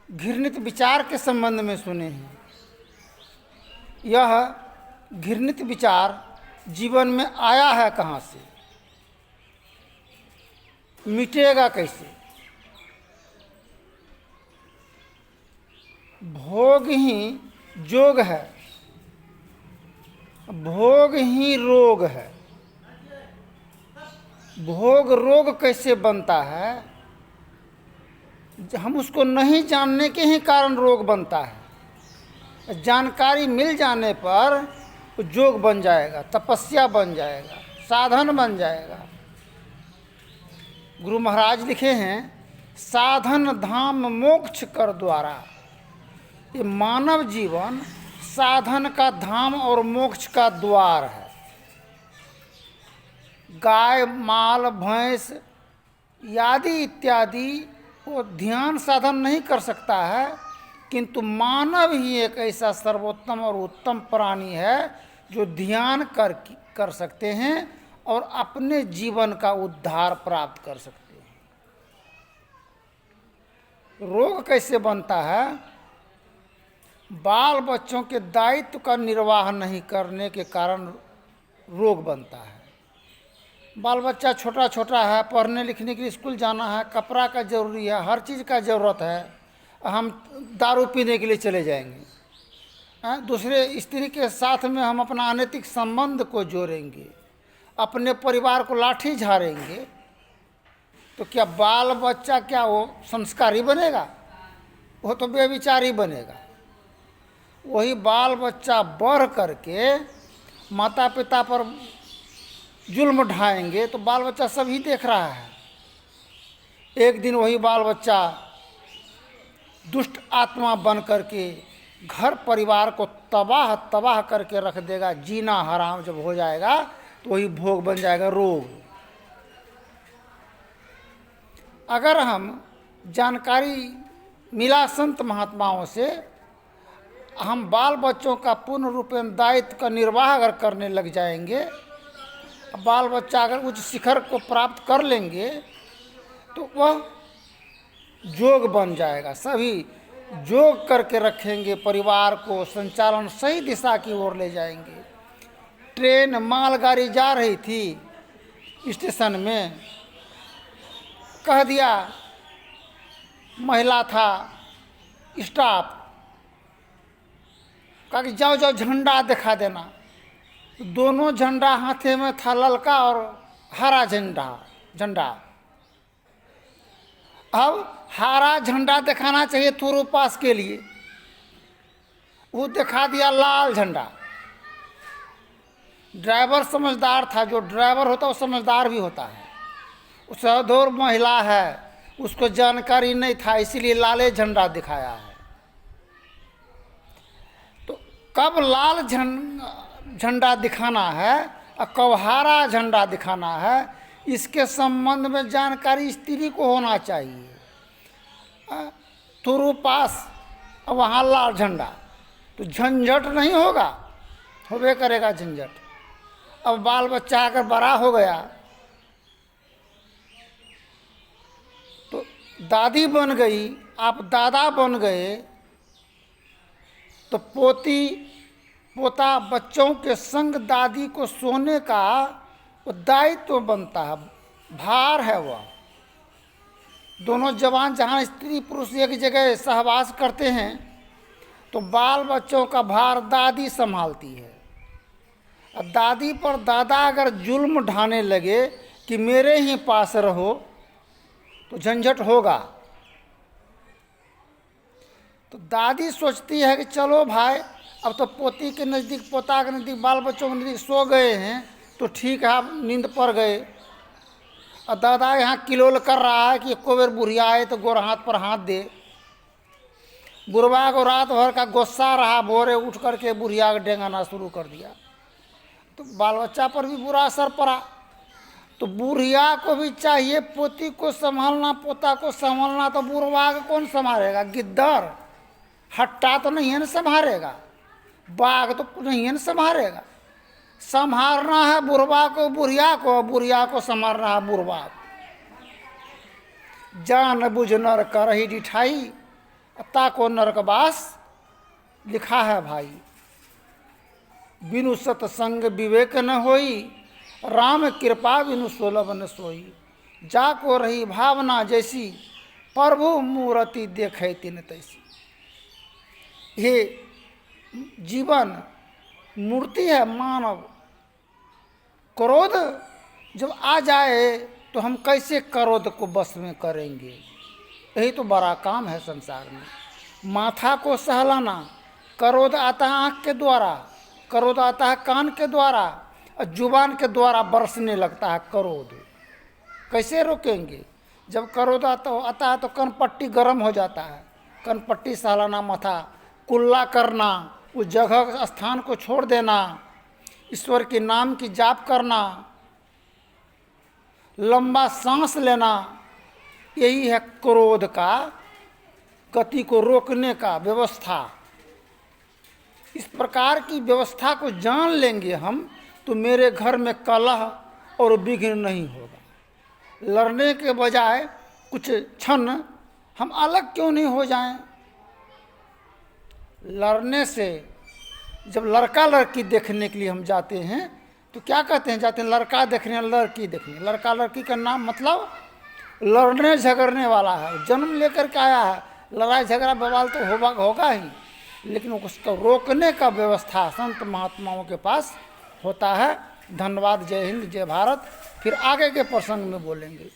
घृणित विचार के संबंध में सुने हैं। यह घृणित विचार जीवन में आया है कहाँ से, मिटेगा कैसे? भोग ही जोग है, भोग ही रोग है। भोग रोग कैसे बनता है? हम उसको नहीं जानने के ही कारण रोग बनता है। जानकारी मिल जाने पर जोग बन जाएगा, तपस्या बन जाएगा, साधन बन जाएगा। गुरु महाराज लिखे हैं, साधन धाम मोक्ष कर द्वारा। ये मानव जीवन साधन का धाम और मोक्ष का द्वार है। गाय, माल, भैंस आदि इत्यादि वो ध्यान साधन नहीं कर सकता है, किंतु मानव ही एक ऐसा सर्वोत्तम और उत्तम प्राणी है जो ध्यान कर सकते हैं और अपने जीवन का उद्धार प्राप्त कर सकते हैं। रोग कैसे बनता है? बाल बच्चों के दायित्व का निर्वाह नहीं करने के कारण रोग बनता है। बाल बच्चा छोटा छोटा है, पढ़ने लिखने के लिए स्कूल जाना है, कपड़ा का जरूरी है, हर चीज़ का ज़रूरत है। हम दारू पीने के लिए चले जाएंगे, दूसरे स्त्री के साथ में हम अपना अनैतिक संबंध को जोड़ेंगे, अपने परिवार को लाठी झाड़ेंगे, तो क्या बाल बच्चा क्या वो संस्कारी बनेगा? वो तो बेविचारी बनेगा। वही बाल बच्चा बढ़ करके माता पिता पर जुल्म ढाएंगे तो बाल बच्चा सभी देख रहा है। एक दिन वही बाल बच्चा दुष्ट आत्मा बन करके घर परिवार को तबाह करके रख देगा। जीना हराम जब हो जाएगा तो वही भोग बन जाएगा रोग। अगर हम जानकारी मिला संत महात्माओं से, हम बाल बच्चों का पूर्ण रूपेण दायित्व का निर्वाह अगर करने लग जाएंगे, बाल बच्चा अगर उच्च शिखर को प्राप्त कर लेंगे तो वह जोग बन जाएगा। सभी जोग करके रखेंगे, परिवार को संचालन सही दिशा की ओर ले जाएंगे। ट्रेन मालगाड़ी जा रही थी, स्टेशन में कह दिया, महिला था स्टाफ, कहा कि जाओ जाओ झंडा दिखा देना। दोनों झंडा हाथे में था, ललका और हरा झंडा। अब हरा झंडा दिखाना चाहिए थोड़ो पास के लिए, वो दिखा दिया लाल झंडा। ड्राइवर समझदार था, जो ड्राइवर होता है वो समझदार भी होता है। उस अधोर महिला है, उसको जानकारी नहीं था, इसीलिए लाले झंडा दिखाया है। तो कब लाल झंडा दिखाना है और कब हरा झंडा दिखाना है, इसके संबंध में जानकारी स्त्री को होना चाहिए। तुरु पास वहाँ लाल झंडा, तो झंझट नहीं होगा, होबे करेगा झंझट। अब बाल बच्चा अगर बड़ा हो गया तो दादी बन गई, आप दादा बन गए, तो पोता बच्चों के संग दादी को सोने का वो दायित्व बनता है, भार है वह। दोनों जवान जहाँ स्त्री पुरुष एक जगह सहवास करते हैं तो बाल बच्चों का भार दादी संभालती है। और दादी पर दादा अगर जुल्म ढाने लगे कि मेरे ही पास रहो तो झंझट होगा। तो दादी सोचती है कि चलो भाई, अब तो पोती के नज़दीक, पोता के नज़दीक, बाल बच्चों के नज़दीक सो गए हैं तो ठीक है, आप नींद पड़ गए। और दादा यहाँ किलोल कर रहा है कि एको बेर बुढ़िया आए तो गोर हाथ पर हाथ दे। बुढ़वा को रात भर का गुस्सा रहा, भोरे उठ करके बुढ़िया को डेंगाना शुरू कर दिया, तो बाल बच्चा पर भी बुरा असर पड़ा। तो बुढ़िया को भी चाहिए पोती को संभालना, पोता को संभालना, तो बुढ़वा को कौन संभालेगा? गिद्दर हट्टा तो नहीं है ना संभालेगा, बाघ तो नहीं है ना संभालेगा। संभालना है बुढ़वा को बुढ़िया को, बुढ़िया को संभालना है बुढ़वा को। जान बुझ नर करही डिठाई, ताको नरकवास लिखा है भाई। बिनु सतसंग विवेक न होई, राम कृपा बिनु सोलभ न सोई। जाको रही भावना जैसी, प्रभु मूर्ति देखे तिन तैसी। ये जीवन मूर्ति है मानव। क्रोध जब आ जाए तो हम कैसे क्रोध को बस में करेंगे? यही तो बड़ा काम है संसार में। माथा को सहलाना, क्रोध आता है आँख के द्वारा, क्रोध आता है कान के द्वारा, और जुबान के द्वारा बरसने लगता है क्रोध। कैसे रोकेंगे? जब क्रोध आता है तो कनपट्टी गर्म हो जाता है। कनपट्टी सहलाना, माथा कुल्ला करना, उस जगह स्थान को छोड़ देना, ईश्वर के नाम की जाप करना, लंबा सांस लेना, यही है क्रोध का गति को रोकने का व्यवस्था। इस प्रकार की व्यवस्था को जान लेंगे हम तो मेरे घर में कलह और विघ्न नहीं होगा। लड़ने के बजाय कुछ क्षण हम अलग क्यों नहीं हो जाएं? लड़ने से जब लड़का लड़की देखने के लिए हम जाते हैं तो क्या कहते हैं? जाते हैं लड़का देखने, लड़की देखने। लड़का लड़की का नाम मतलब लड़ने झगड़ने वाला है, जन्म लेकर के आया है। लड़ाई झगड़ा बवाल तो होगा ही, लेकिन उसको रोकने का व्यवस्था संत महात्माओं के पास होता है। धन्यवाद। जय हिंद, जय भारत। फिर आगे के प्रसंग में बोलेंगे।